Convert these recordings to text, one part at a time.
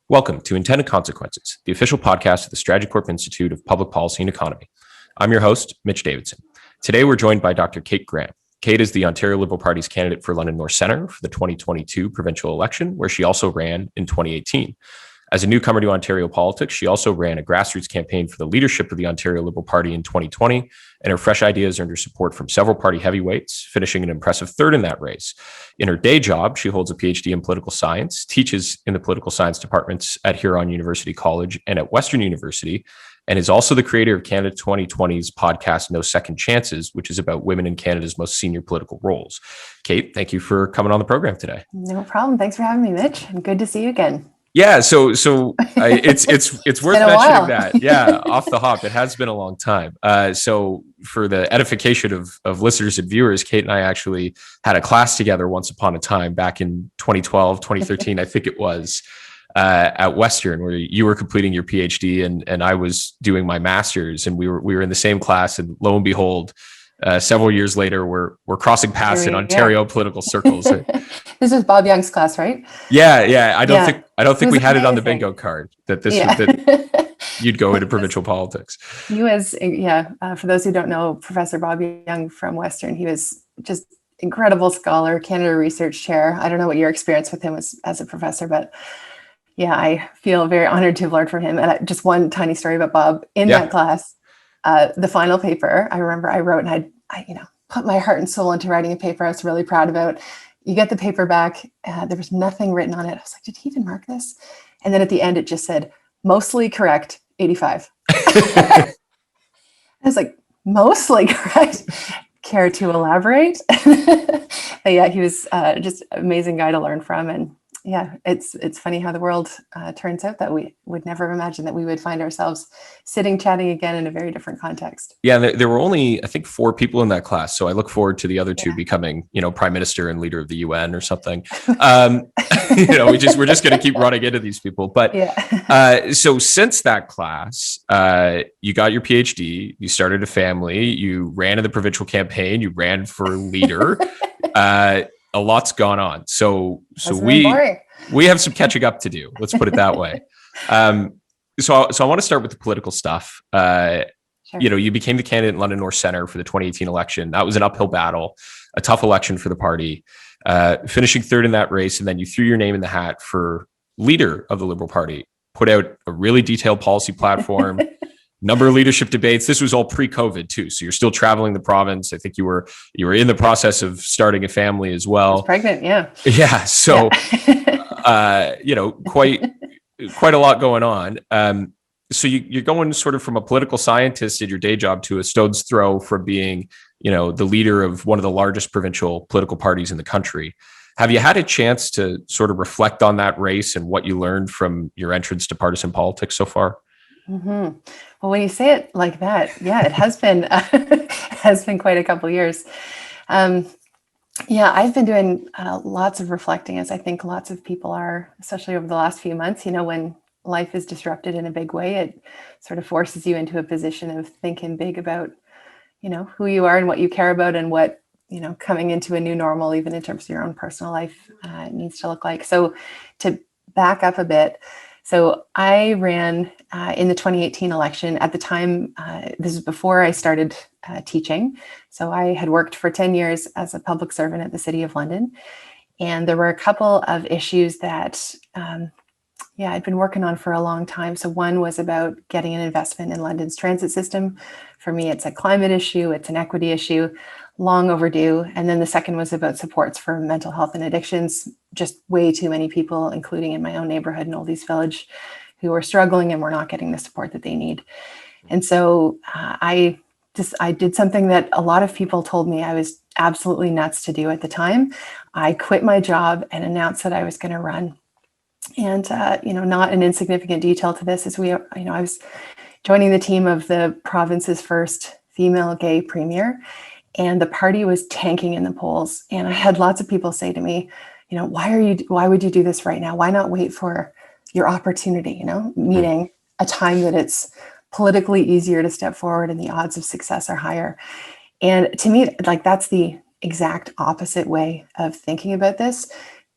Welcome to Intended Consequences, the official podcast of the Strategy Corp Institute of Public Policy and Economy. I'm your host, Mitch Davidson. Today, we're joined by Dr. Kate Graham. Kate is the Ontario Liberal Party's candidate for London North Centre for the 2022 provincial election, where she also ran in 2018. As a newcomer to Ontario politics, she also ran a grassroots campaign for the leadership of the Ontario Liberal Party in 2020, and her fresh ideas earned her support from several party heavyweights, finishing an impressive third in that race. In her day job, she holds a PhD in political science, teaches in the political science departments at Huron University College and at Western University, and is also the creator of Canada 2020's podcast, No Second Chances, which is about women in Canada's most senior political roles. Kate, thank you for coming on the program today. No problem. Thanks for having me, Mitch. And good to see you again. Yeah, it's worth mentioning that. Yeah, off the hop, it has been a long time. So for the edification of listeners and viewers, Kate and I actually had a class together once upon a time back in 2012, 2013, I think it was, at Western, where you were completing your PhD and I was doing my master's, and we were in the same class, and lo and behold, several years later, we're crossing paths in Ontario political circles. This was Bob Young's class, right? Yeah. I don't think we had it on the bingo card that you'd go into provincial politics. He was, for those who don't know, Professor Bob Young from Western, he was just incredible scholar, Canada Research Chair. I don't know what your experience with him was as a professor, but yeah, I feel very honored to have learned from him. And just one tiny story about Bob in that class. The final paper, I remember I wrote, and I put my heart and soul into writing a paper I was really proud about. You get the paper back, there was nothing written on it. I was like, did he even mark this? And then at the end, it just said, mostly correct, 85. I was like, mostly correct? Care to elaborate? But yeah, he was just an amazing guy to learn from. And yeah, it's funny how the world turns out, that we would never imagine that we would find ourselves sitting, chatting again in a very different context. Yeah, there were only, I think, 4 people in that class. So I look forward to the other 2 becoming, prime minister and leader of the UN or something. We're just going to keep running into these people. But so since that class, you got your PhD, you started a family, you ran in the provincial campaign, you ran for leader. A lot's gone on. So we have some catching up to do. Let's put it that way. So I want to start with the political stuff. Sure. You became the candidate in London North Centre for the 2018 election. That was an uphill battle, a tough election for the party, finishing third in that race. And then you threw your name in the hat for leader of the Liberal Party, put out a really detailed policy platform, number of leadership debates. This was all pre-COVID too. So you're still traveling the province. I think you were in the process of starting a family as well. I was pregnant. Yeah. Yeah. So, quite a lot going on. So you're going sort of from a political scientist in your day job to a stone's throw from being, the leader of one of the largest provincial political parties in the country. Have you had a chance to sort of reflect on that race and what you learned from your entrance to partisan politics so far? Mm-hmm. Well, when you say it like that, yeah, it has been quite a couple of years. I've been doing lots of reflecting, as I think lots of people are, especially over the last few months. When life is disrupted in a big way, it sort of forces you into a position of thinking big about, who you are and what you care about, and what, coming into a new normal, even in terms of your own personal life, needs to look like. So to back up a bit, so I ran in the 2018 election. At the time, this is before I started teaching. So I had worked for 10 years as a public servant at the City of London. And there were a couple of issues that, I'd been working on for a long time. So one was about getting an investment in London's transit system. For me, it's a climate issue, it's an equity issue, long overdue. And then the second was about supports for mental health and addictions. Just way too many people, including in my own neighborhood in Oldies Village, who are struggling and were not getting the support that they need. And so I did something that a lot of people told me I was absolutely nuts to do at the time. I quit my job and announced that I was going to run. And, not an insignificant detail to this is I was joining the team of the province's first female gay premier, and the party was tanking in the polls. And I had lots of people say to me, why would you do this right now? Why not wait for your opportunity, meaning a time that it's politically easier to step forward and the odds of success are higher. And to me, that's the exact opposite way of thinking about this.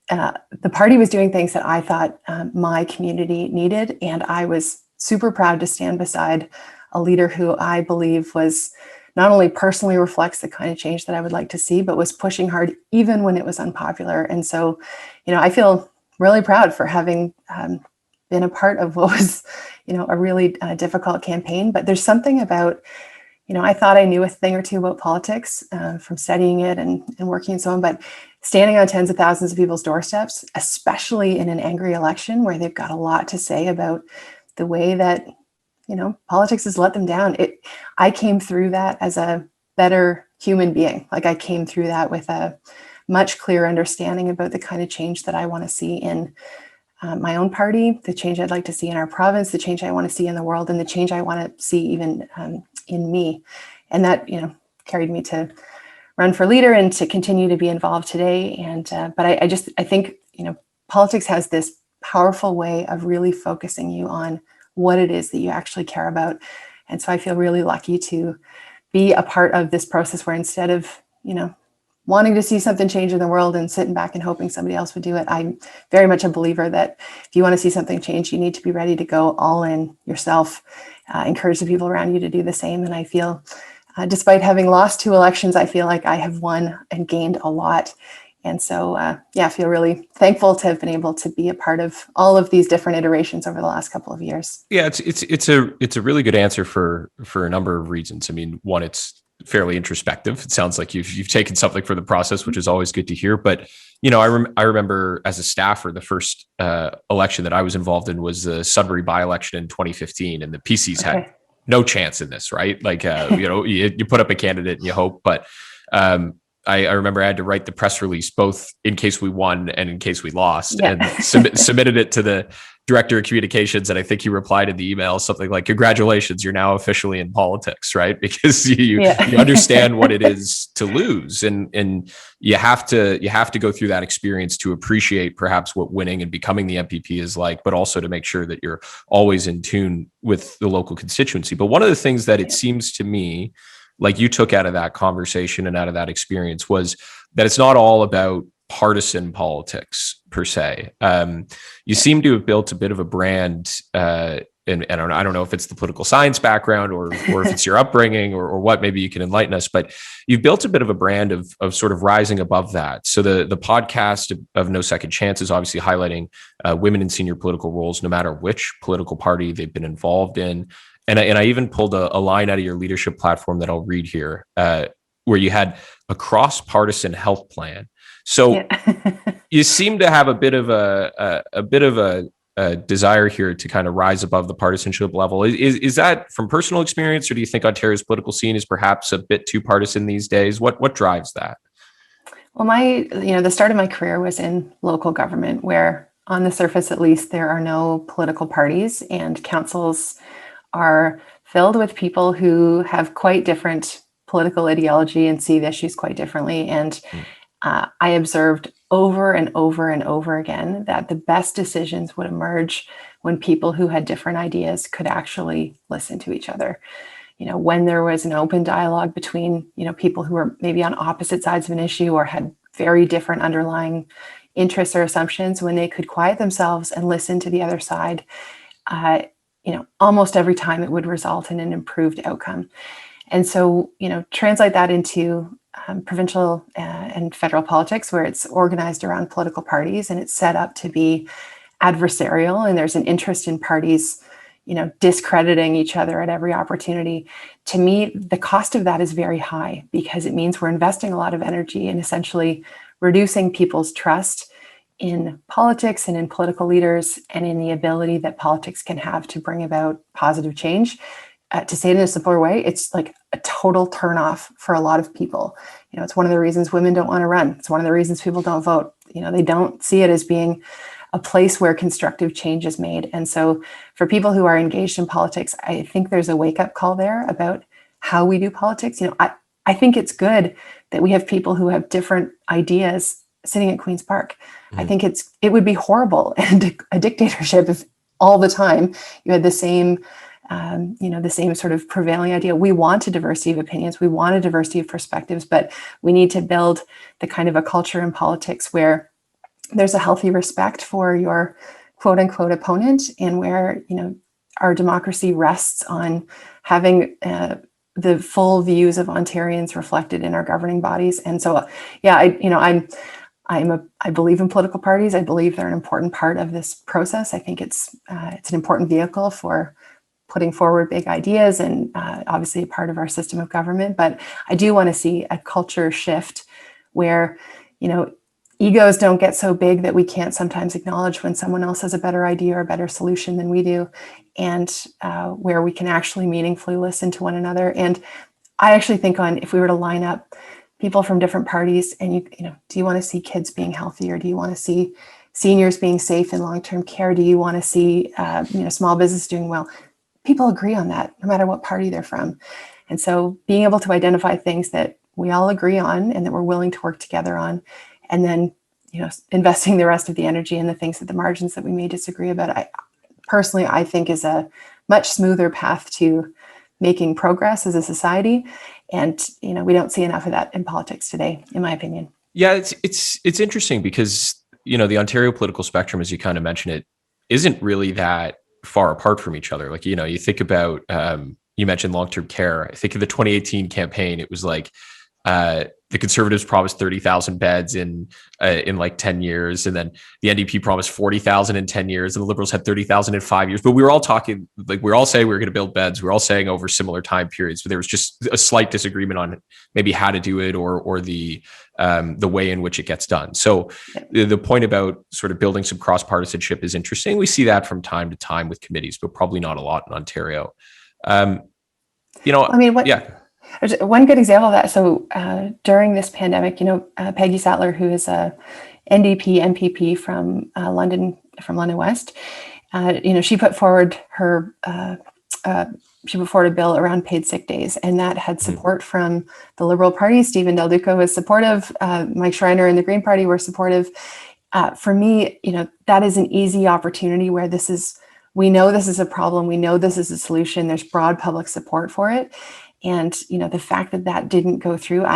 the party was doing things that I thought my community needed. And I was super proud to stand beside a leader who I believe was not only personally reflects the kind of change that I would like to see, but was pushing hard even when it was unpopular. And so, I feel really proud for having been a part of what was, a really difficult campaign. But there's something about, I thought I knew a thing or two about politics from studying it and working and so on, but standing on tens of thousands of people's doorsteps, especially in an angry election where they've got a lot to say about the way that, politics has let them down. I came through that as a better human being. Like, I came through that with a much clearer understanding about the kind of change that I want to see in my own party, the change I'd like to see in our province, the change I want to see in the world, and the change I want to see even in me. And that, carried me to run for leader and to continue to be involved today. And but I think, politics has this powerful way of really focusing you on what it is that you actually care about. And so I feel really lucky to be a part of this process where instead of, wanting to see something change in the world and sitting back and hoping somebody else would do it, I'm very much a believer that if you want to see something change, you need to be ready to go all in yourself, encourage the people around you to do the same. And I feel, despite having lost 2 elections, I feel like I have won and gained a lot. And so, I feel really thankful to have been able to be a part of all of these different iterations over the last couple of years. Yeah, it's a really good answer for a number of reasons. I mean, one, it's fairly introspective. It sounds like you've taken something from the process, which is always good to hear. But I remember as a staffer, the first election that I was involved in was the Sudbury by-election in 2015, and the PCs had no chance in this, right? Like, you put up a candidate and you hope, but I remember I had to write the press release both in case we won and in case we lost, and submitted it to the director of communications. And I think he replied in the email something like, "Congratulations, you're now officially in politics," right? Because you understand what it is to lose, and you have to go through that experience to appreciate perhaps what winning and becoming the MPP is like, but also to make sure that you're always in tune with the local constituency. But one of the things that it seems to me like you took out of that conversation and out of that experience was that it's not all about partisan politics per se. You seem to have built a bit of a brand, and I don't know if it's the political science background or if it's your upbringing or what, maybe you can enlighten us, but you've built a bit of a brand of sort of rising above that. So the podcast of No Second Chance is obviously highlighting women in senior political roles, no matter which political party they've been involved in. And I even pulled a line out of your leadership platform that I'll read here, where you had a cross-partisan health plan. So you seem to have a bit of a desire here to kind of rise above the partisanship level. Is that from personal experience, or do you think Ontario's political scene is perhaps a bit too partisan these days? What drives that? Well, the start of my career was in local government, where on the surface, at least, there are no political parties, and councils are filled with people who have quite different political ideology and see the issues quite differently. And I observed over and over and over again that the best decisions would emerge when people who had different ideas could actually listen to each other. When there was an open dialogue between, people who were maybe on opposite sides of an issue or had very different underlying interests or assumptions, when they could quiet themselves and listen to the other side, almost every time it would result in an improved outcome. And so, translate that into provincial and federal politics, where it's organized around political parties and it's set up to be adversarial, and there's an interest in parties, discrediting each other at every opportunity. To me, the cost of that is very high, because it means we're investing a lot of energy in essentially reducing people's trust in politics and in political leaders and in the ability that politics can have to bring about positive change. To say it in a simpler way, it's like a total turnoff for a lot of people. It's one of the reasons women don't want to run. It's one of the reasons people don't vote. They don't see it as being a place where constructive change is made. And so for people who are engaged in politics, I think there's a wake-up call there about how we do politics. I think it's good that we have people who have different ideas sitting at Queen's Park. I think it would be horrible and a dictatorship if all the time you had the same sort of prevailing idea. We want a diversity of opinions. We want a diversity of perspectives, but we need to build the kind of a culture in politics where there's a healthy respect for your quote unquote opponent, and where, our democracy rests on having the full views of Ontarians reflected in our governing bodies. And so, yeah, I believe in political parties. I believe they're an important part of this process. I think it's an important vehicle for putting forward big ideas, and obviously a part of our system of government. But I do want to see a culture shift where, egos don't get so big that we can't sometimes acknowledge when someone else has a better idea or a better solution than we do, and where we can actually meaningfully listen to one another. And I actually think if we were to line up people from different parties, and do you want to see kids being healthier? Do you want to see seniors being safe in long-term care? Do you want to see small business doing well? People agree on that, no matter what party they're from. And so being able to identify things that we all agree on and that we're willing to work together on, and then investing the rest of the energy in the things at the margins that we may disagree about, I think is a much smoother path to making progress as a society. And we don't see enough of that in politics today, in my opinion. Yeah, it's interesting because the Ontario political spectrum, as you kind of mentioned, it isn't really that far apart from each other. Like, you think about you mentioned long-term care. I think in the 2018 campaign, it was like the Conservatives promised 30,000 beds in like 10 years. And then the NDP promised 40,000 in 10 years. And the Liberals had 30,000 in 5 years. But we were all talking, like, we were all saying we were going to build beds. We were all saying over similar time periods. But there was just a slight disagreement on maybe how to do it or the way in which it gets done. So the point about sort of building some cross-partisanship is interesting. We see that from time to time with committees, but probably not a lot in Ontario. One good example of that. So during this pandemic, Peggy Sattler, who is a NDP MPP from London West, she put forward a bill around paid sick days, and that had support from the Liberal Party. Stephen Del Duca was supportive. Mike Schreiner and the Green Party were supportive. For me, that is an easy opportunity where we know this is a problem. We know this is a solution. There's broad public support for it. And, the fact that didn't go through,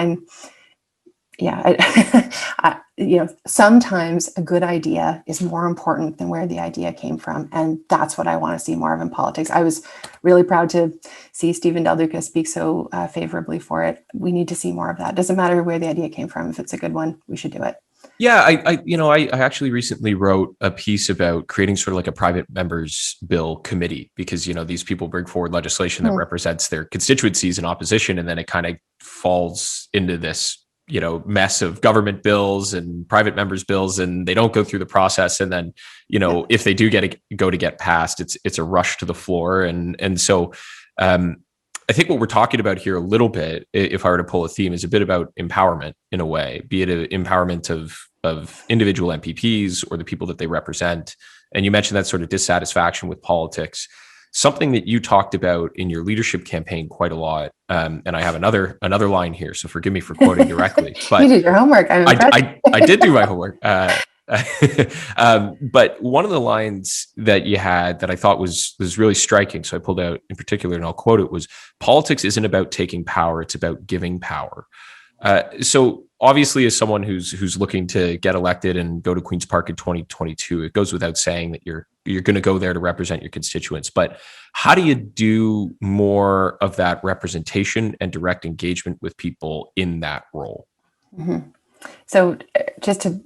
sometimes a good idea is more important than where the idea came from. And that's what I want to see more of in politics. I was really proud to see Stephen Del Duca speak so favorably for it. We need to see more of that. Doesn't matter where the idea came from. If it's a good one, we should do it. Yeah, I actually recently wrote a piece about creating sort of like a private members bill committee, because, these people bring forward legislation that represents their constituencies in opposition, and then it kind of falls into this, mess of government bills and private members bills, and they don't go through the process. And then, if they do get passed, it's a rush to the floor. And so I think what we're talking about here a little bit, if I were to pull a theme, is a bit about empowerment in a way, be it an empowerment of individual MPPs or the people that they represent. And you mentioned that sort of dissatisfaction with politics, something that you talked about in your leadership campaign quite a lot. And I have another line here, so forgive me for quoting directly. But you did your homework. I did do my homework. But one of the lines that you had that I thought was really striking, so I pulled out in particular, and I'll quote it, was, "Politics isn't about taking power; it's about giving power." So obviously, as someone who's looking to get elected and go to Queen's Park in 2022, it goes without saying that you're going to go there to represent your constituents. But how do you do more of that representation and direct engagement with people in that role? Mm-hmm. So just to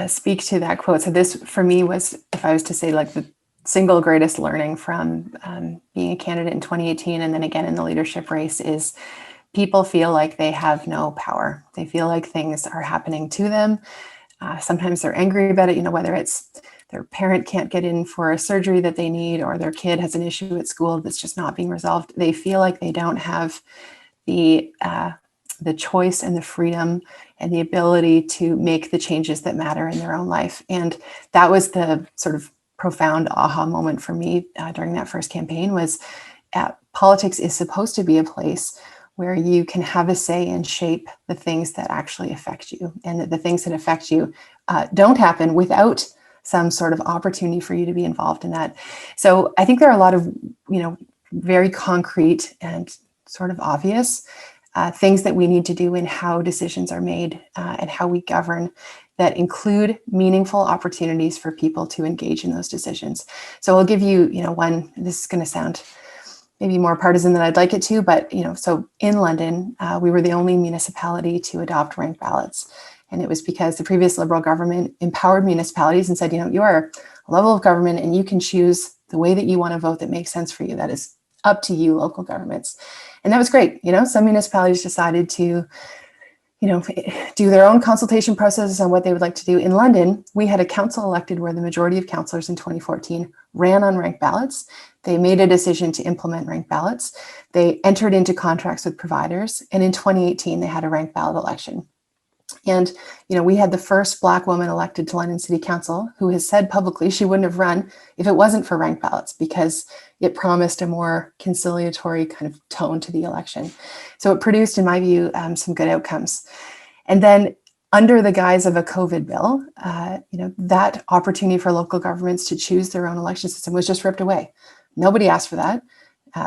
speak to that quote. So this, for me, was, if I was to say, like, the single greatest learning from being a candidate in 2018 and then again in the leadership race, is people feel like they have no power. They feel like things are happening to them. Sometimes they're angry about it, whether it's their parent can't get in for a surgery that they need, or their kid has an issue at school that's just not being resolved. They feel like they don't have the choice and the freedom and the ability to make the changes that matter in their own life. And that was the sort of profound aha moment for me during that first campaign, was politics is supposed to be a place where you can have a say and shape the things that actually affect you, and that the things that affect you don't happen without some sort of opportunity for you to be involved in that. So I think there are a lot of, very concrete and sort of obvious things that we need to do in how decisions are made and how we govern, that include meaningful opportunities for people to engage in those decisions. So I'll give you, one, this is going to sound maybe more partisan than I'd like it to, but, so in London, we were the only municipality to adopt ranked ballots. And it was because the previous Liberal government empowered municipalities and said, you are a level of government and you can choose the way that you want to vote that makes sense for you. That is up to you, local governments. And that was great. Some municipalities decided to do their own consultation processes on what they would like to do. In London, we had a council elected where the majority of councillors in 2014 ran on ranked ballots. They made a decision to implement ranked ballots. They entered into contracts with providers. And in 2018, they had a ranked ballot election. And, we had the first Black woman elected to London City Council who has said publicly she wouldn't have run if it wasn't for ranked ballots, because it promised a more conciliatory kind of tone to the election. So it produced, in my view, some good outcomes. And then under the guise of a COVID bill, that opportunity for local governments to choose their own election system was just ripped away. Nobody asked for that.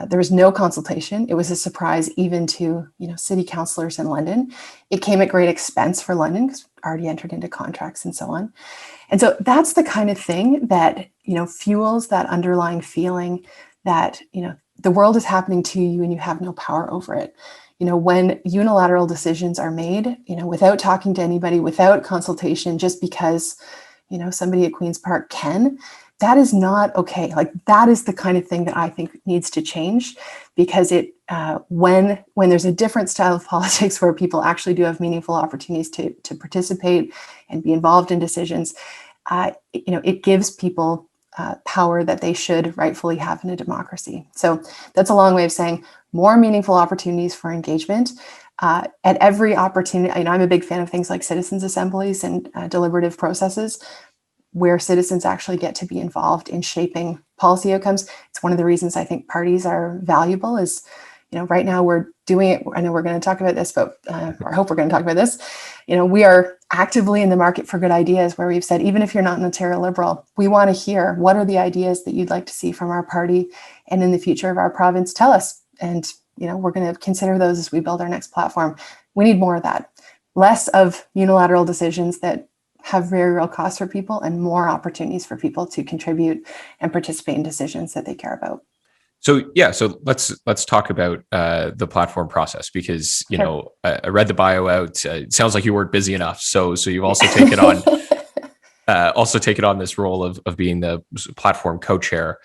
There was no consultation. It was a surprise even to, city councillors in London. It came at great expense for London because already entered into contracts and so on. And so that's the kind of thing that, fuels that underlying feeling that, the world is happening to you and you have no power over it. When unilateral decisions are made, without talking to anybody, without consultation, just because, somebody at Queen's Park can, that is not okay. Like, that is the kind of thing that I think needs to change, because it when there's a different style of politics where people actually do have meaningful opportunities to participate and be involved in decisions, it gives people power that they should rightfully have in a democracy. So that's a long way of saying more meaningful opportunities for engagement at every opportunity. I'm a big fan of things like citizens' assemblies and deliberative processes, where citizens actually get to be involved in shaping policy outcomes. It's one of the reasons I think parties are valuable is, right now we're doing it. I know we're going to talk about this, but or I hope we're going to talk about this. We are actively in the market for good ideas, where we've said, even if you're not an Ontario Liberal, we want to hear what are the ideas that you'd like to see from our party and in the future of our province. Tell us. And, we're going to consider those as we build our next platform. We need more of that. Less of unilateral decisions that have very real costs for people, and more opportunities for people to contribute and participate in decisions that they care about. So let's talk about the platform process, because Sure. I read the bio out. It sounds like you weren't busy enough, so you've also taken on this role of being the platform co-chair.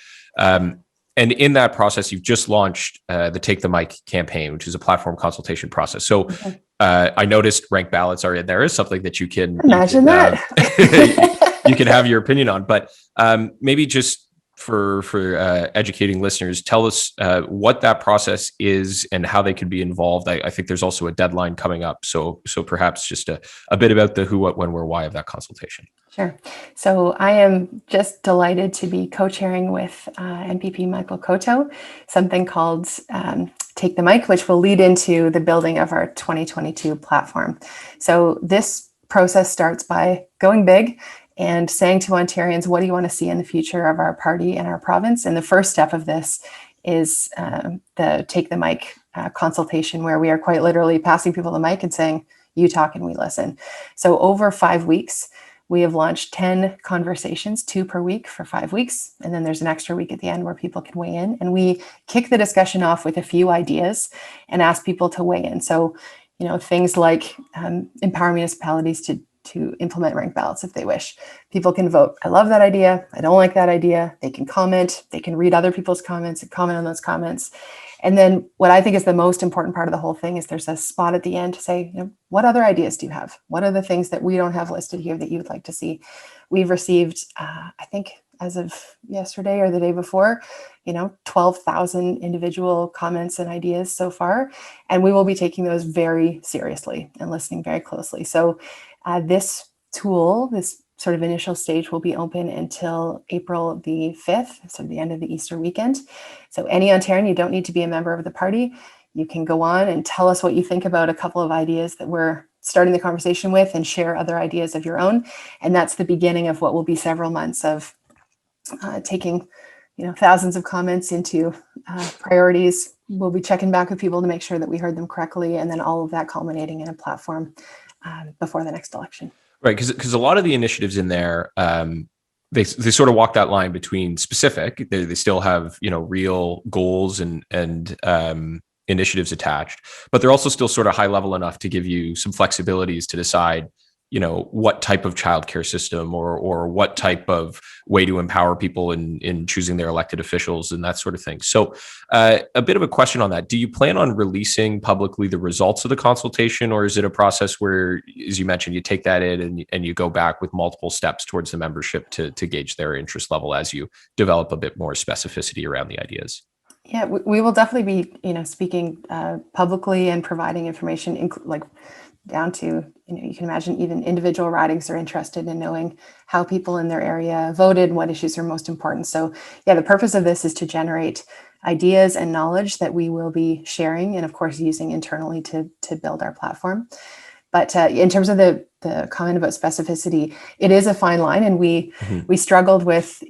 And in that process, you've just launched the Take the Mic campaign, which is a platform consultation process. So I noticed ranked ballots are in there is something that you can that you can have your opinion on, but maybe just for educating listeners, tell us what that process is and how they could be involved. I think there's also a deadline coming up, so perhaps just a bit about the who, what, when, where, why of that consultation. Sure. So I am just delighted to be co-chairing with MPP Michael Cotto something called Take the Mic, which will lead into the building of our 2022 platform. So this process starts by going big and saying to Ontarians, what do you want to see in the future of our party and our province? And the first step of this is the Take the Mic consultation, where we are quite literally passing people the mic and saying, you talk and we listen. So over 5 weeks, we have launched 10 conversations, 2 per week for 5 weeks. And then there's an extra week at the end where people can weigh in. And we kick the discussion off with a few ideas and ask people to weigh in. So, things like empower municipalities to implement ranked ballots if they wish. People can vote, I love that idea, I don't like that idea. They can comment, they can read other people's comments and comment on those comments. And then what I think is the most important part of the whole thing is there's a spot at the end to say, what other ideas do you have? What are the things that we don't have listed here that you would like to see? We've received, I think as of yesterday or the day before, 12,000 individual comments and ideas so far. And we will be taking those very seriously and listening very closely. So this tool, this sort of initial stage, will be open until April the 5th, so the end of the Easter weekend. So any Ontarian, you don't need to be a member of the party. You can go on and tell us what you think about a couple of ideas that we're starting the conversation with, and share other ideas of your own. And that's the beginning of what will be several months of taking thousands of comments into priorities. We'll be checking back with people to make sure that we heard them correctly, and then all of that culminating in a platform before the next election. Right, because a lot of the initiatives in there, they sort of walk that line between specific. They still have real goals and initiatives attached, but they're also still sort of high level enough to give you some flexibilities to decide what type of childcare system or what type of way to empower people in choosing their elected officials and that sort of thing. So a bit of a question on that. Do you plan on releasing publicly the results of the consultation, or is it a process where, as you mentioned, you take that in and you go back with multiple steps towards the membership to gauge their interest level as you develop a bit more specificity around the ideas? Yeah, we will definitely be, speaking publicly and providing information, like down to, you can imagine even individual ridings are interested in knowing how people in their area voted and what issues are most important. So yeah, the purpose of this is to generate ideas and knowledge that we will be sharing and of course using internally to build our platform. But in terms of the comment about specificity, it is a fine line, and we struggled with,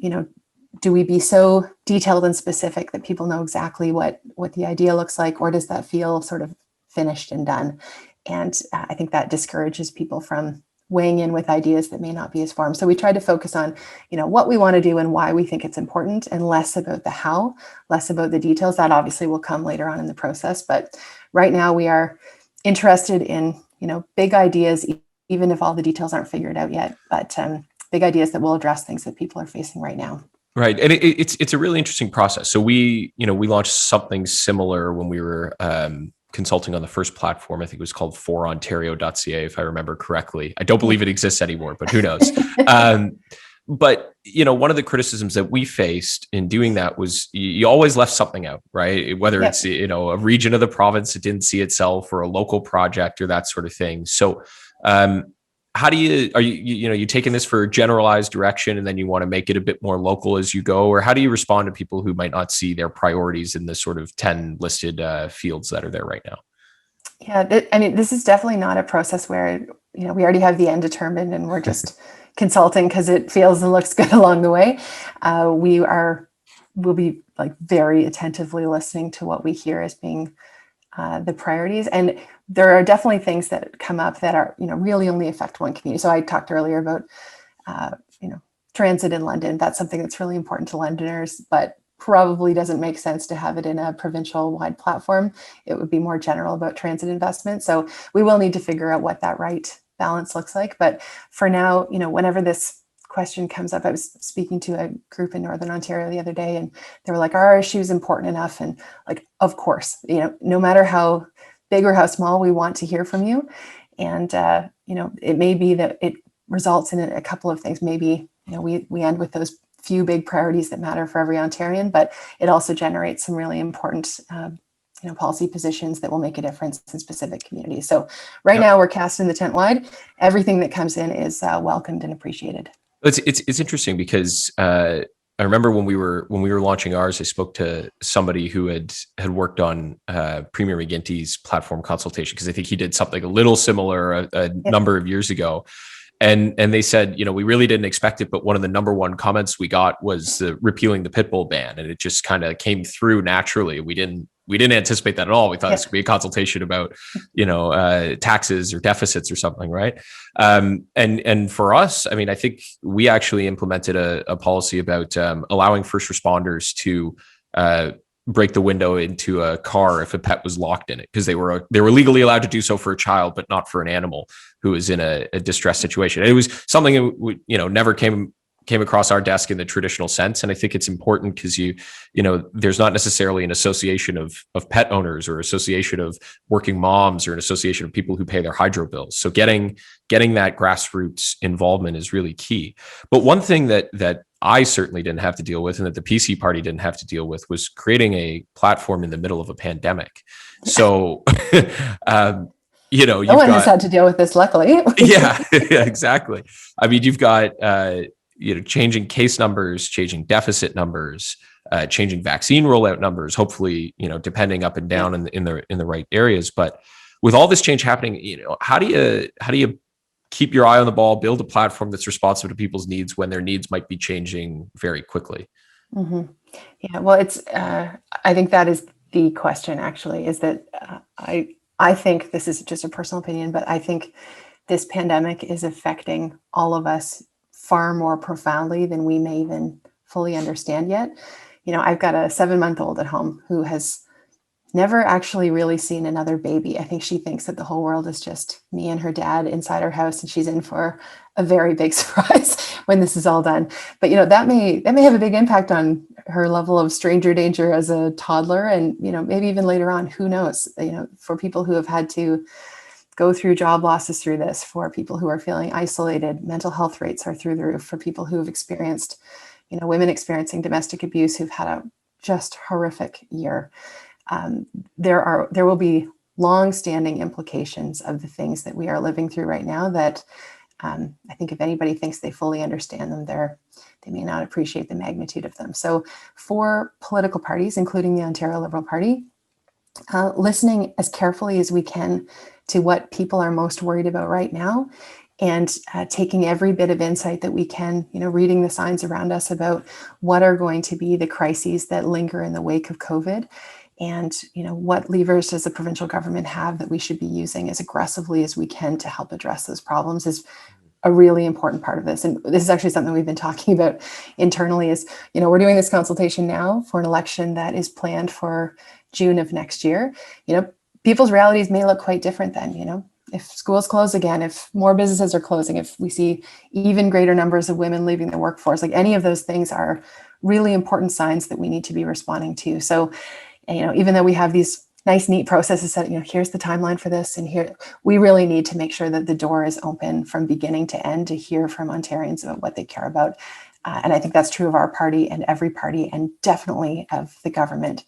do we be so detailed and specific that people know exactly what the idea looks like, or does that feel sort of finished and done? And I think that discourages people from weighing in with ideas that may not be as formed. So we tried to focus on, what we want to do and why we think it's important, and less about the how, less about the details. That obviously will come later on in the process. But right now we are interested in, big ideas, even if all the details aren't figured out yet, but big ideas that will address things that people are facing right now. Right. And it's a really interesting process. So we launched something similar when we were consulting on the first platform. I think it was called forontario.ca, if I remember correctly. I don't believe it exists anymore, but who knows? But, one of the criticisms that we faced in doing that was you always left something out, right? Whether it's, a region of the province that didn't see itself, or a local project or that sort of thing. So how do you taking this for generalized direction and then you want to make it a bit more local as you go? Or how do you respond to people who might not see their priorities in the sort of 10 listed fields that are there right now? Yeah, this is definitely not a process where, we already have the end determined and we're just consulting because it feels and looks good along the way. We'll be like very attentively listening to what we hear as being the priorities. And there are definitely things that come up that are, really only affect one community. So I talked earlier about, transit in London. That's something that's really important to Londoners, but probably doesn't make sense to have it in a provincial wide platform. It would be more general about transit investment. So we will need to figure out what that right balance looks like. But for now, whenever this question comes up, I was speaking to a group in Northern Ontario the other day, and they were like, are our issues important enough? And like, of course, no matter how big or how small, we want to hear from you. And, it may be that it results in a couple of things. Maybe, we end with those few big priorities that matter for every Ontarian, but it also generates some really important, policy positions that will make a difference in specific communities. So right now we're casting the tent wide. Everything that comes in is welcomed and appreciated. It's interesting because I remember when we were launching ours, I spoke to somebody who had worked on Premier McGuinty's platform consultation, because I think he did something a little similar a number of years ago. And they said, we really didn't expect it, but one of the number one comments we got was repealing the pit bull ban, and it just kind of came through naturally. We didn't anticipate that at all. We thought this could be a consultation about, taxes or deficits or something, right? And for us, I think we actually implemented a policy about allowing first responders to break the window into a car if a pet was locked in it, because they were legally allowed to do so for a child, but not for an animal who was in a distressed situation. And it was something that never came across our desk in the traditional sense. And I think it's important because there's not necessarily an association of pet owners or association of working moms or an association of people who pay their hydro bills. So getting that grassroots involvement is really key. But one thing that I certainly didn't have to deal with, and that the PC party didn't have to deal with, was creating a platform in the middle of a pandemic. So, no one has had to deal with this, luckily. yeah, exactly. You've got, changing case numbers, changing deficit numbers, changing vaccine rollout numbers, hopefully, depending up and down in the right areas. But with all this change happening, how do you keep your eye on the ball, build a platform that's responsive to people's needs when their needs might be changing very quickly? Mm-hmm. Yeah, well, it's, I think that is the question, actually, is that I think, this is just a personal opinion, but I think this pandemic is affecting all of us far more profoundly than we may even fully understand yet. I've got a 7-month-old at home who has never actually really seen another baby. I think she thinks that the whole world is just me and her dad inside her house, and she's in for a very big surprise when this is all done. But that may have a big impact on her level of stranger danger as a toddler, and maybe even later on. Who knows? For people who have had to go through job losses through this, for people who are feeling isolated, mental health rates are through the roof. For people who have experienced, women experiencing domestic abuse who've had a just horrific year. There will be long-standing implications of the things that we are living through right now that I think if anybody thinks they fully understand them, they may not appreciate the magnitude of them. So for political parties, including the Ontario Liberal Party, listening as carefully as we can to what people are most worried about right now, and taking every bit of insight that we can, reading the signs around us about what are going to be the crises that linger in the wake of COVID. And, what levers does the provincial government have that we should be using as aggressively as we can to help address those problems is a really important part of this. And this is actually something we've been talking about internally is, we're doing this consultation now for an election that is planned for June of next year. People's realities may look quite different then, if schools close again, if more businesses are closing, if we see even greater numbers of women leaving the workforce, like any of those things are really important signs that we need to be responding to. So, even though we have these nice, neat processes that, here's the timeline for this, and here, we really need to make sure that the door is open from beginning to end to hear from Ontarians about what they care about. And I think that's true of our party and every party, and definitely of the government.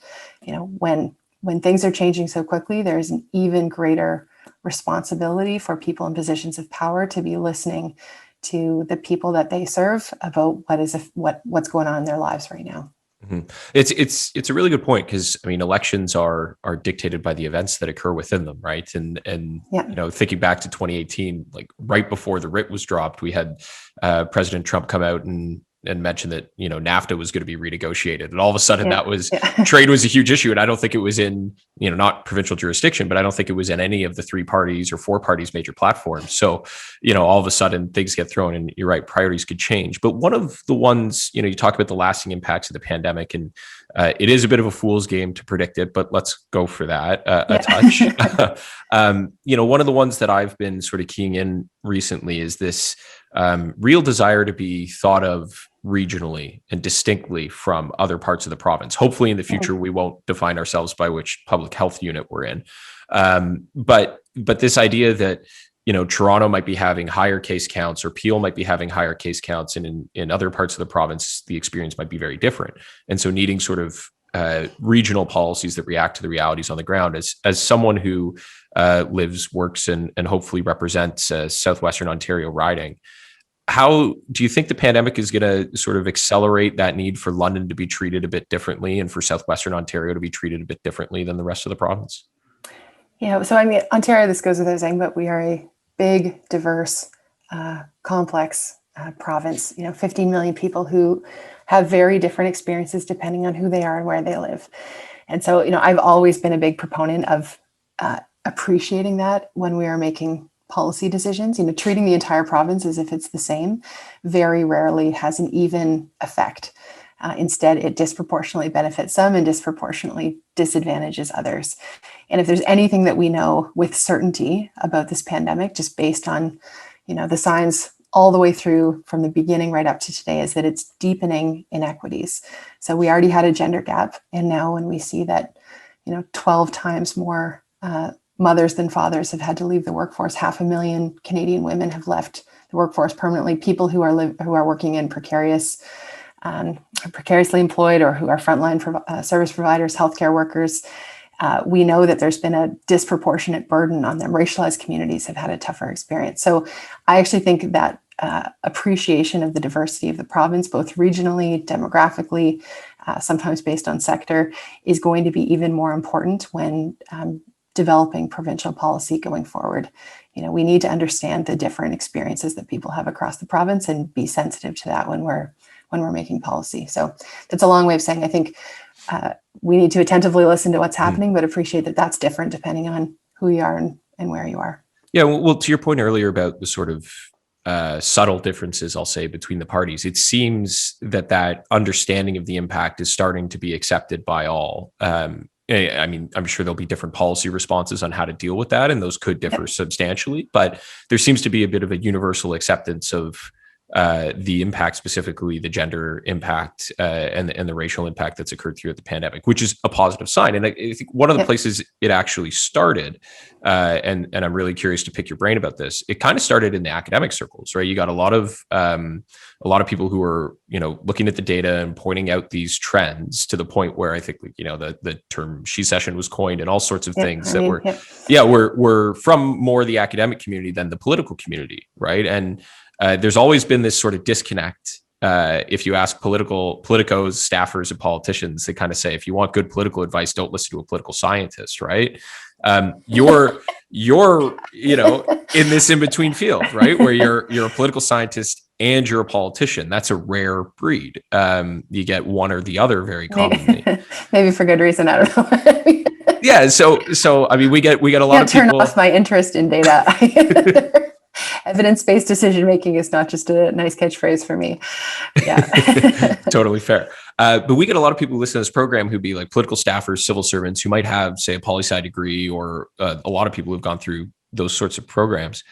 When things are changing so quickly, there's an even greater responsibility for people in positions of power to be listening to the people that they serve about what's going on in their lives right now. Mm-hmm. It's a really good point, because elections are dictated by the events that occur within them, right? And yeah. Thinking back to 2018, like right before the writ was dropped, we had President Trump come out and mention that NAFTA was going to be renegotiated, and all of a sudden that was trade was a huge issue. And I don't think it was in not provincial jurisdiction, but I don't think it was in any of the 3 parties or 4 parties major platforms. So all of a sudden things get thrown, and you're right, priorities could change. But one of the ones you talk about the lasting impacts of the pandemic, and it is a bit of a fool's game to predict it, but let's go for that a touch. One of the ones that I've been sort of keying in recently is this real desire to be thought of regionally and distinctly from other parts of the province. Hopefully in the future, we won't define ourselves by which public health unit we're in. But this idea that, Toronto might be having higher case counts, or Peel might be having higher case counts, and in other parts of the province, the experience might be very different. And so needing sort of regional policies that react to the realities on the ground. As someone who lives, works, and hopefully represents Southwestern Ontario riding, how do you think the pandemic is going to sort of accelerate that need for London to be treated a bit differently, and for Southwestern Ontario to be treated a bit differently than the rest of the province? Yeah, so Ontario, this goes without saying, but we are a big, diverse, complex province. 15 million people who have very different experiences depending on who they are and where they live. And so, I've always been a big proponent of appreciating that when we are making policy decisions. Treating the entire province as if it's the same very rarely has an even effect. Instead, it disproportionately benefits some and disproportionately disadvantages others. And if there's anything that we know with certainty about this pandemic, just based on, the signs all the way through from the beginning right up to today, is that it's deepening inequities. So we already had a gender gap. And now when we see that, 12 times more mothers than fathers have had to leave the workforce, 500,000 Canadian women have left the workforce permanently, people who are working in precariously employed, or who are frontline service providers, healthcare workers. We know that there's been a disproportionate burden on them. Racialized communities have had a tougher experience. So I actually think that appreciation of the diversity of the province, both regionally, demographically, sometimes based on sector, is going to be even more important when developing provincial policy going forward. We need to understand the different experiences that people have across the province and be sensitive to that when we're making policy. So that's a long way of saying I think we need to attentively listen to what's happening, but appreciate that that's different depending on who you are and where you are. Yeah, well, to your point earlier about the sort of subtle differences, I'll say, between the parties, it seems that understanding of the impact is starting to be accepted by all. I mean, I'm sure there'll be different policy responses on how to deal with that, and those could differ substantially, but there seems to be a bit of a universal acceptance of the impact, specifically the gender impact and the racial impact that's occurred throughout the pandemic, which is a positive sign. And I think one of the places it actually started, and I'm really curious to pick your brain about this. It kind of started in the academic circles, right? You got a lot of people who are, looking at the data and pointing out these trends to the point where I think, the term she-cession was coined and all sorts of things that were from more the academic community than the political community, right? And there's always been this sort of disconnect. If you ask politicos, staffers, and politicians, they kind of say, if you want good political advice, don't listen to a political scientist, right? You're in this in-between field, right? Where you're a political scientist and you're a politician. That's a rare breed. You get one or the other very commonly. Maybe for good reason. I don't know. Yeah. So I mean, we get a lot of people. Turn off my interest in data. Evidence-based decision-making is not just a nice catchphrase for me. Yeah. Totally fair. But we get a lot of people who listen to this program who'd be like political staffers, civil servants who might have, say, a poli-sci degree, or a lot of people who've gone through those sorts of programs.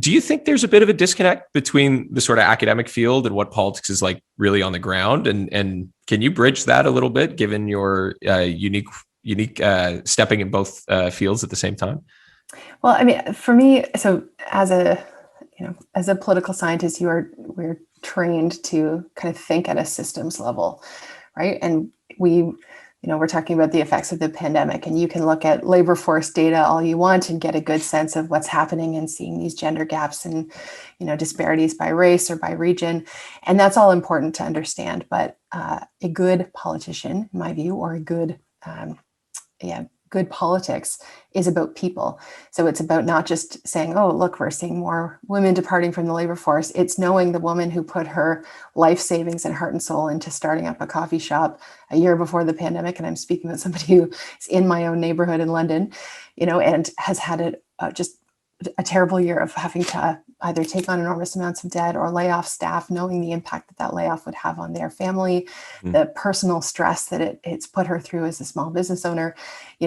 Do you think there's a bit of a disconnect between the sort of academic field and what politics is like really on the ground? And can you bridge that a little bit, given your unique stepping in both fields at the same time? Well, I mean, for me, so as a political scientist, we're trained to kind of think at a systems level, right? And we're talking about the effects of the pandemic, and you can look at labor force data all you want and get a good sense of what's happening and seeing these gender gaps and, disparities by race or by region. And that's all important to understand. But a good politician, in my view, or a good politics is about people. So it's about not just saying, oh, look, we're seeing more women departing from the labor force. It's knowing the woman who put her life savings and heart and soul into starting up a coffee shop a year before the pandemic. And I'm speaking with somebody who is in my own neighborhood in London, and has had just a terrible year of having to either take on enormous amounts of debt or lay off staff, knowing the impact that layoff would have on their family, the personal stress that it's put her through as a small business owner.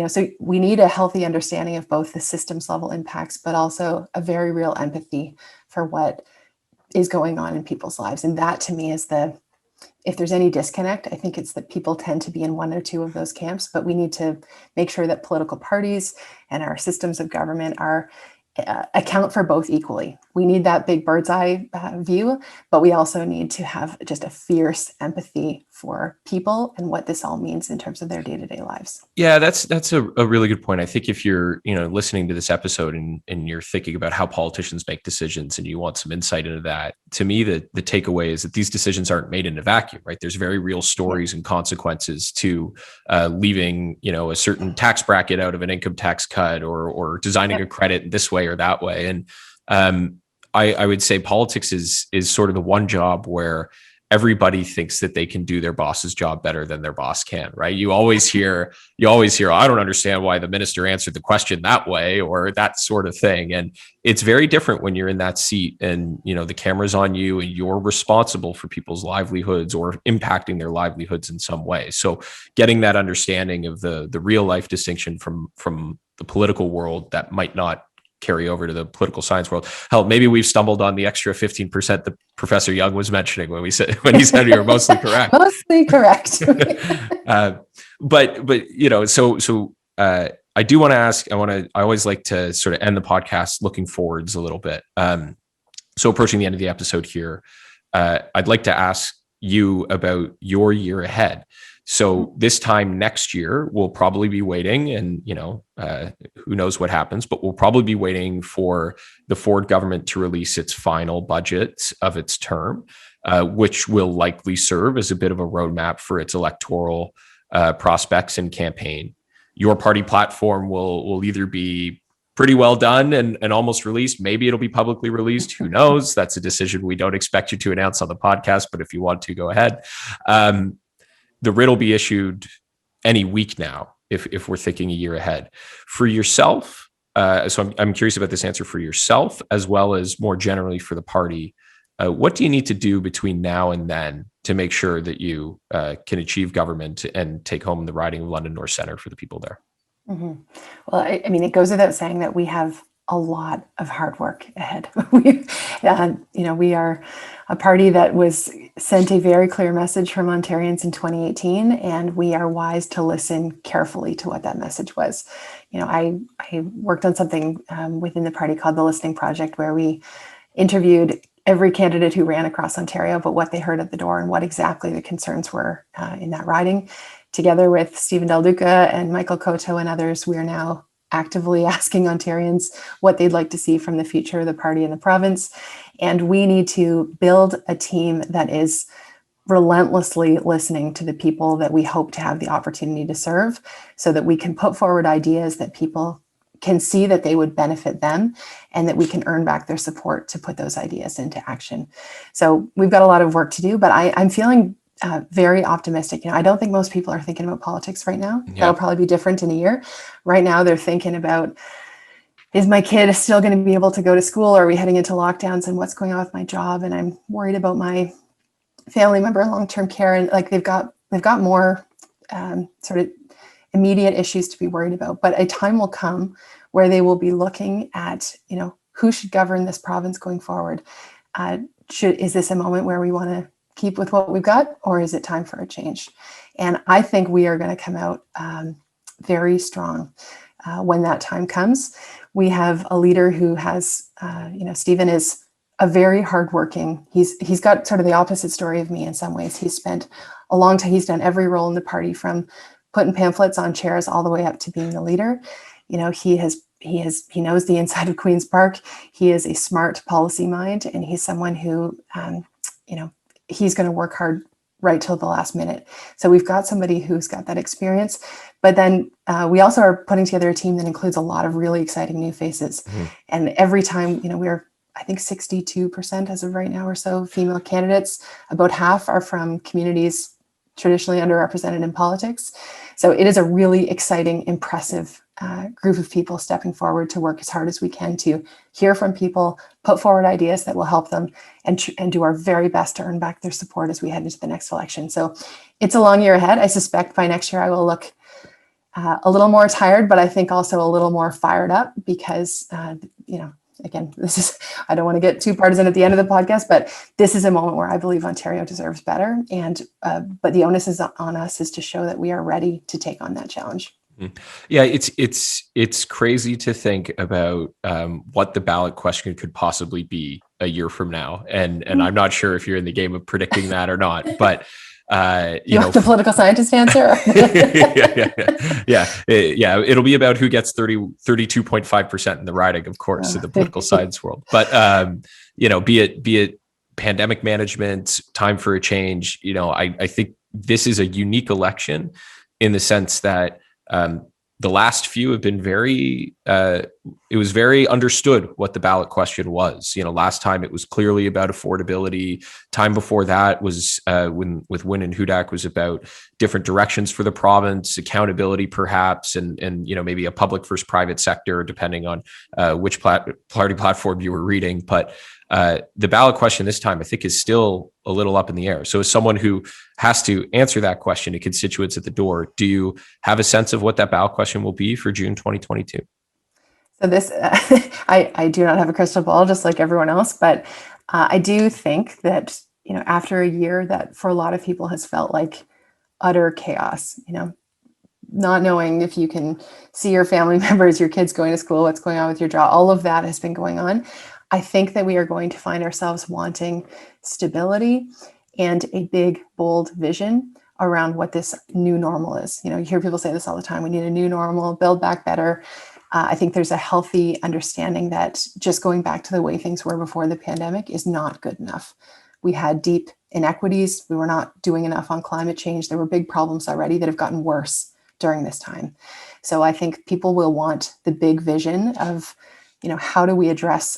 So we need a healthy understanding of both the systems level impacts, but also a very real empathy for what is going on in people's lives. And that, to me, is if there's any disconnect, I think it's that people tend to be in one or two of those camps, but we need to make sure that political parties and our systems of government account for both equally. We need that big bird's eye view, but we also need to have just a fierce empathy for people and what this all means in terms of their day-to-day lives. Yeah, that's a really good point. I think if you're listening to this episode and you're thinking about how politicians make decisions and you want some insight into that, to me the takeaway is that these decisions aren't made in a vacuum, right? There's very real stories and consequences to leaving a certain tax bracket out of an income tax cut, or designing a credit this way or that way. And I would say politics is sort of the one job where everybody thinks that they can do their boss's job better than their boss can, right? You always hear, I don't understand why the minister answered the question that way, or that sort of thing. And it's very different when you're in that seat and, the camera's on you and you're responsible for people's livelihoods or impacting their livelihoods in some way. So getting that understanding of the real life distinction from the political world that might not carry over to the political science world. Hell, maybe we've stumbled on the extra 15% that Professor Young was mentioning when he said we were mostly correct. Mostly correct. But I do want to ask. I always like to sort of end the podcast looking forwards a little bit. So approaching the end of the episode here, I'd like to ask you about your year ahead. So this time next year, we'll probably be waiting, and who knows what happens, but we'll probably be waiting for the Ford government to release its final budget of its term, which will likely serve as a bit of a roadmap for its electoral prospects and campaign. Your party platform will either be pretty well done and almost released. Maybe it'll be publicly released. Who knows? That's a decision we don't expect you to announce on the podcast, but if you want to, go ahead. The writ will be issued any week now, if we're thinking a year ahead. For yourself, so I'm curious about this answer for yourself as well as more generally for the party. What do you need to do between now and then to make sure that you can achieve government and take home the riding of London North Centre for the people there? Mm-hmm. Well, I mean, it goes without saying that we have a lot of hard work ahead. We are a party that was sent a very clear message from Ontarians in 2018, and we are wise to listen carefully to what that message was. I worked on something within the party called the Listening Project, where we interviewed every candidate who ran across Ontario, but what they heard at the door and what exactly the concerns were in that riding. Together with Stephen Del Duca and Michael Cotto and others, we are now actively asking Ontarians what they'd like to see from the future of the party in the province. And we need to build a team that is relentlessly listening to the people that we hope to have the opportunity to serve, so that we can put forward ideas that people can see that they would benefit them, and that we can earn back their support to put those ideas into action. So we've got a lot of work to do, but I'm feeling very optimistic. I don't think most people are thinking about politics right now. Yeah. That'll probably be different in a year. Right now, they're thinking about, is my kid still going to be able to go to school? Are we heading into lockdowns? And what's going on with my job? And I'm worried about my family member in long-term care. And they've got more sort of immediate issues to be worried about. But a time will come where they will be looking at, who should govern this province going forward? Is this a moment where we want to keep with what we've got, or is it time for a change? And I think we are going to come out very strong when that time comes. We have a leader who has, Stephen is a very hardworking. He's got sort of the opposite story of me in some ways. He's spent a long time. He's done every role in the party, from putting pamphlets on chairs all the way up to being the leader. He knows the inside of Queen's Park. He is a smart policy mind, and he's someone who, he's going to work hard right till the last minute. So we've got somebody who's got that experience. But then we also are putting together a team that includes a lot of really exciting new faces. Mm-hmm. And every time, we're, I think 62% as of right now or so female candidates. About half are from communities traditionally underrepresented in politics. So it is a really exciting, impressive group of people stepping forward to work as hard as we can to hear from people, put forward ideas that will help them, and do our very best to earn back their support as we head into the next election. So it's a long year ahead. I suspect by next year I will look a little more tired, but I think also a little more fired up because, again, I don't want to get too partisan at the end of the podcast, but this is a moment where I believe Ontario deserves better. And, but the onus is on us is to show that we are ready to take on that challenge. Yeah, it's crazy to think about what the ballot question could possibly be a year from now. And I'm not sure if you're in the game of predicting that or not, but you want the political scientist answer? Yeah. It'll be about who gets 32.5% in the riding, of course, in the political science world. But be it pandemic management, time for a change. I think this is a unique election in the sense that the last few have been it was very understood what the ballot question was. Last time it was clearly about affordability. Time before that was with Wynne and Hudak was about different directions for the province, accountability perhaps, and maybe a public versus private sector, depending on which party platform you were reading. But the ballot question this time, I think, is still a little up in the air. So as someone who has to answer that question to constituents at the door, do you have a sense of what that ballot question will be for June 2022? So this, I do not have a crystal ball, just like everyone else, but I do think that, after a year that for a lot of people has felt like utter chaos, not knowing if you can see your family members, your kids going to school, what's going on with your job, all of that has been going on. I think that we are going to find ourselves wanting stability and a big, bold vision around what this new normal is. You hear people say this all the time. We need a new normal, build back better. I think there's a healthy understanding that just going back to the way things were before the pandemic is not good enough. We had deep inequities. We were not doing enough on climate change. There were big problems already that have gotten worse during this time. So I think people will want the big vision of, how do we address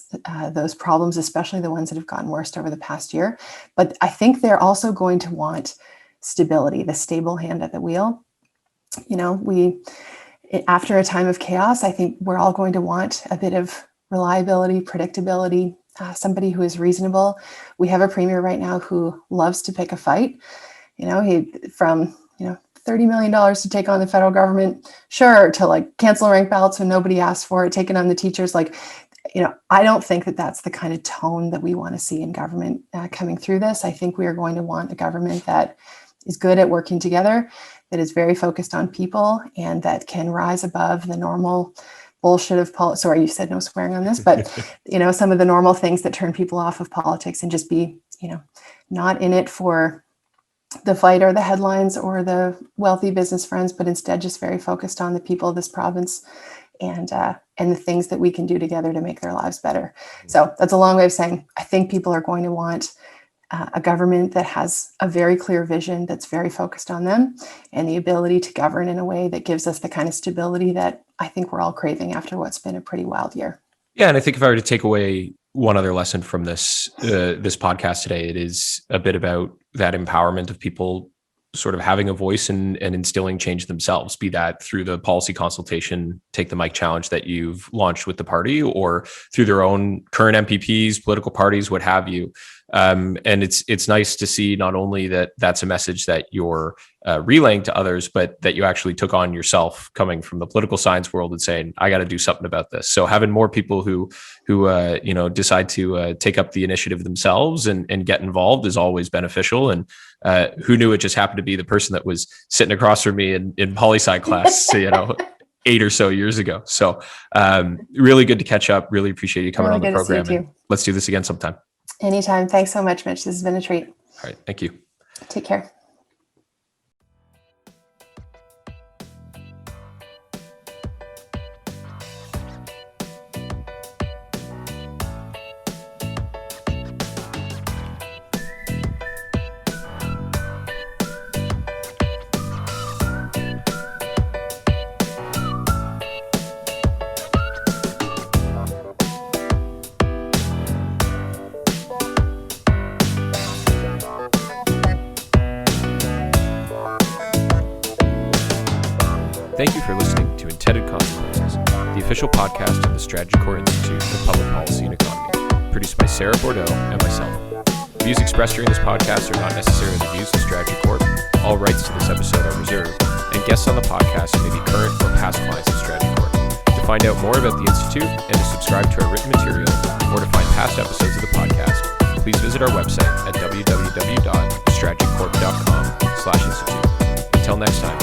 those problems, especially the ones that have gotten worse over the past year. But I think they're also going to want stability, the stable hand at the wheel. after a time of chaos, I think we're all going to want a bit of reliability, predictability, somebody who is reasonable. We have a premier right now who loves to pick a fight. From $30 million to take on the federal government, sure, to like cancel rank ballots when nobody asked for it, taking on the teachers. I don't think that that's the kind of tone that we want to see in government coming through this. I think we are going to want a government that is good at working together, that is very focused on people, and that can rise above the normal bullshit of politics. Sorry, you said no swearing on this, but some of the normal things that turn people off of politics, and just be, not in it for the fight or the headlines or the wealthy business friends, but instead just very focused on the people of this province and the things that we can do together to make their lives better. So that's a long way of saying, I think people are going to want a government that has a very clear vision, that's very focused on them, and the ability to govern in a way that gives us the kind of stability that I think we're all craving after what's been a pretty wild year. Yeah, and I think if I were to take away one other lesson from this podcast today, it is a bit about that empowerment of people sort of having a voice and instilling change themselves, be that through the policy consultation, take the mic challenge that you've launched with the party, or through their own current MPPs, political parties, what have you. And it's nice to see not only that that's a message that you're relaying to others, but that you actually took on yourself, coming from the political science world and saying, I got to do something about this. So having more people who decide to take up the initiative themselves and get involved is always beneficial. And who knew it just happened to be the person that was sitting across from me in poli-sci class, 8 or so years ago. So really good to catch up. Really appreciate you coming on the program. And let's do this again sometime. Anytime. Thanks so much, Mitch. This has been a treat. All right. Thank you. Take care. Thank you for listening to Intended Consequences, the official podcast of the Strategy Corps Institute of Public Policy and Economy, produced by Sarah Bordeaux and myself. Views expressed during this podcast are not necessarily the views of Strategy Corp. All rights to this episode are reserved, and guests on the podcast may be current or past clients of Strategy Corp. To find out more about the Institute and to subscribe to our written material, or to find past episodes of the podcast, please visit our website at www.strategycorp.com/institute. Until next time.